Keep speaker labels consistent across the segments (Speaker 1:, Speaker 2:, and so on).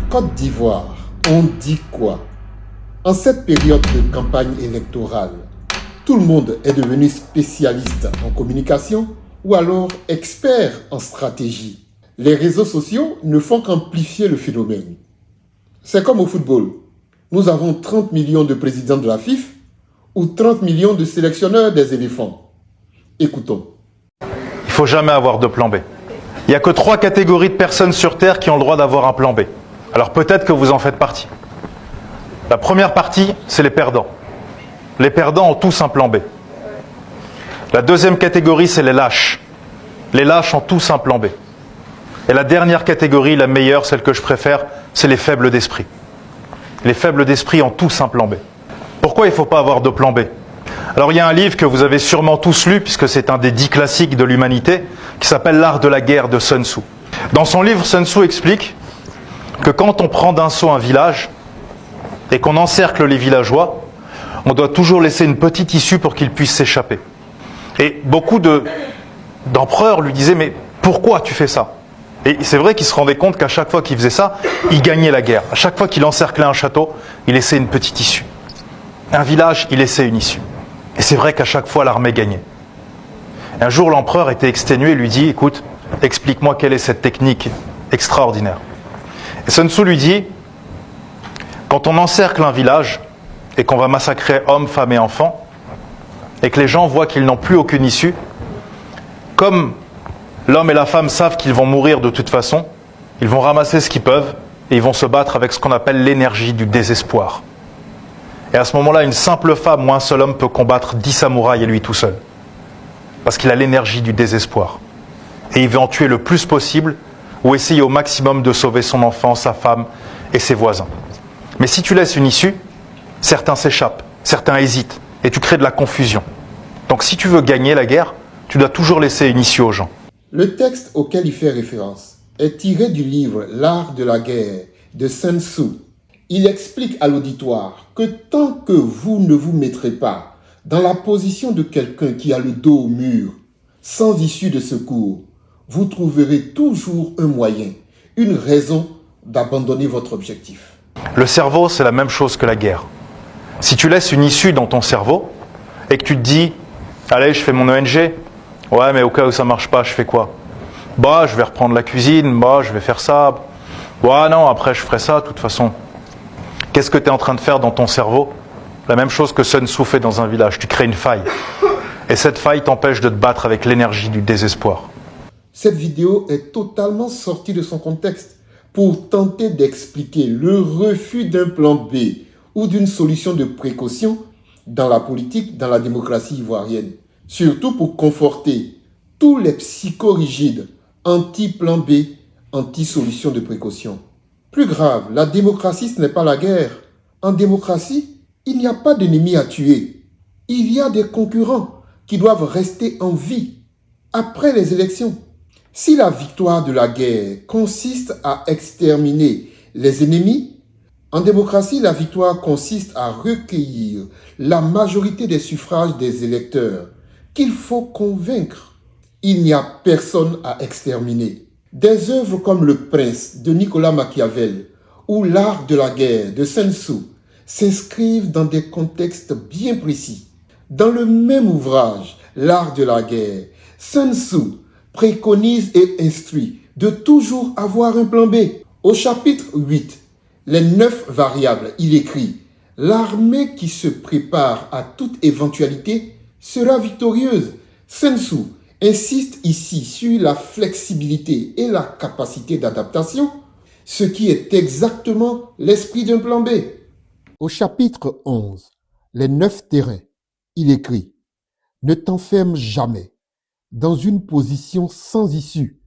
Speaker 1: Côte d'Ivoire, on dit quoi? En cette période de campagne électorale, tout le monde est devenu spécialiste en communication ou alors expert en stratégie. Les réseaux sociaux ne font qu'amplifier le phénomène. C'est comme au football. Nous avons 30 millions de présidents de la FIFA ou 30 millions de sélectionneurs des éléphants. Écoutons.
Speaker 2: Il ne faut jamais avoir de plan B. Il n'y a que 3 catégories de personnes sur Terre qui ont le droit d'avoir un plan B. Alors peut-être que vous en faites partie. La première partie, c'est les perdants. Les perdants ont tous un plan B. La deuxième catégorie, c'est les lâches. Les lâches ont tous un plan B. Et la dernière catégorie, la meilleure, celle que je préfère, c'est les faibles d'esprit. Les faibles d'esprit ont tous un plan B. Pourquoi il ne faut pas avoir de plan B? Alors il y a un livre que vous avez sûrement tous lu, puisque c'est un des 10 classiques de l'humanité, qui s'appelle L'art de la guerre de Sun Tzu. Dans son livre, Sun Tzu explique que quand on prend d'assaut un village et qu'on encercle les villageois, on doit toujours laisser une petite issue pour qu'ils puissent s'échapper. Et beaucoup d'empereurs lui disaient « Mais pourquoi tu fais ça ?» Et c'est vrai qu'il se rendait compte qu'à chaque fois qu'il faisait ça, il gagnait la guerre. À chaque fois qu'il encerclait un château, il laissait une petite issue. Un village, il laissait une issue. Et c'est vrai qu'à chaque fois, l'armée gagnait. Un jour, l'empereur était exténué et lui dit « Écoute, explique-moi quelle est cette technique extraordinaire. » Et Sun Tzu lui dit « Quand on encercle un village et qu'on va massacrer hommes, femmes et enfants, et que les gens voient qu'ils n'ont plus aucune issue, comme l'homme et la femme savent qu'ils vont mourir de toute façon, ils vont ramasser ce qu'ils peuvent et ils vont se battre avec ce qu'on appelle l'énergie du désespoir. Et à ce moment-là, une simple femme ou un seul homme peut combattre 10 samouraïs à lui tout seul. Parce qu'il a l'énergie du désespoir. Et il veut en tuer le plus possible ou essayer au maximum de sauver son enfant, sa femme et ses voisins. Mais si tu laisses une issue, certains s'échappent, certains hésitent et tu crées de la confusion. Donc si tu veux gagner la guerre, tu dois toujours laisser une issue aux gens.
Speaker 1: Le texte auquel il fait référence est tiré du livre L'art de la guerre de Sun Tzu. Il explique à l'auditoire que tant que vous ne vous mettrez pas dans la position de quelqu'un qui a le dos au mur, sans issue de secours, vous trouverez toujours un moyen, une raison d'abandonner votre objectif.
Speaker 2: Le cerveau, c'est la même chose que la guerre. Si tu laisses une issue dans ton cerveau et que tu te dis « Allez, je fais mon ONG. Ouais, mais au cas où ça marche pas, je fais quoi? Bah, je vais reprendre la cuisine. Bah, je vais faire ça. Ouais, non, après, je ferai ça, de toute façon. » Qu'est-ce que tu es en train de faire dans ton cerveau? La même chose que Sun Tzu fait dans un village. Tu crées une faille. Et cette faille t'empêche de te battre avec l'énergie du désespoir.
Speaker 1: Cette vidéo est totalement sortie de son contexte pour tenter d'expliquer le refus d'un plan B ou d'une solution de précaution dans la politique, dans la démocratie ivoirienne. Surtout pour conforter tous les psychorigides anti-plan B, anti-solution de précaution. Plus grave, la démocratie, ce n'est pas la guerre. En démocratie, il n'y a pas d'ennemis à tuer. Il y a des concurrents qui doivent rester en vie après les élections. Si la victoire de la guerre consiste à exterminer les ennemis, en démocratie, la victoire consiste à recueillir la majorité des suffrages des électeurs qu'il faut convaincre. Il n'y a personne à exterminer. Des œuvres comme Le Prince de Nicolas Machiavel ou L'art de la guerre de Sun Tzu s'inscrivent dans des contextes bien précis. Dans le même ouvrage, L'art de la guerre, Sun Tzu préconise et instruit de toujours avoir un plan B. Au chapitre 8, les 9 variables, il écrit « L'armée qui se prépare à toute éventualité sera victorieuse ». Sun Tzu insiste ici sur la flexibilité et la capacité d'adaptation, ce qui est exactement l'esprit d'un plan B. Au chapitre 11, les 9 terrains, il écrit « Ne t'enferme jamais dans une position sans issue.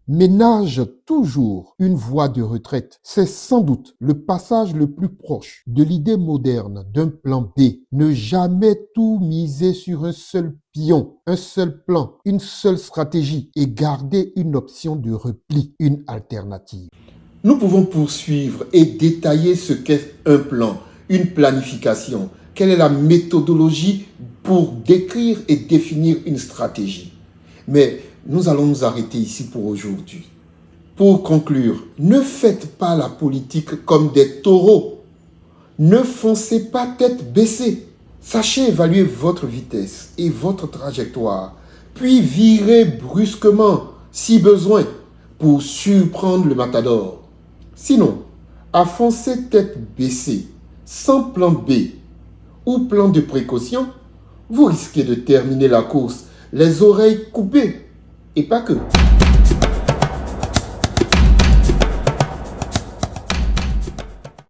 Speaker 1: Ménage toujours une voie de retraite. C'est sans doute le passage le plus proche de l'idée moderne d'un plan B. Ne jamais tout miser sur un seul pion, un seul plan, une seule stratégie et garder une option de repli, une alternative. » Nous pouvons poursuivre et détailler ce qu'est un plan, une planification. Quelle est la méthodologie pour décrire et définir une stratégie? Mais nous allons nous arrêter ici pour aujourd'hui. Pour conclure, ne faites pas la politique comme des taureaux. Ne foncez pas tête baissée. Sachez évaluer votre vitesse et votre trajectoire, puis virez brusquement, si besoin, pour surprendre le matador. Sinon, à foncer tête baissée, sans plan B ou plan de précaution, vous risquez de terminer la course les oreilles coupées, et pas que.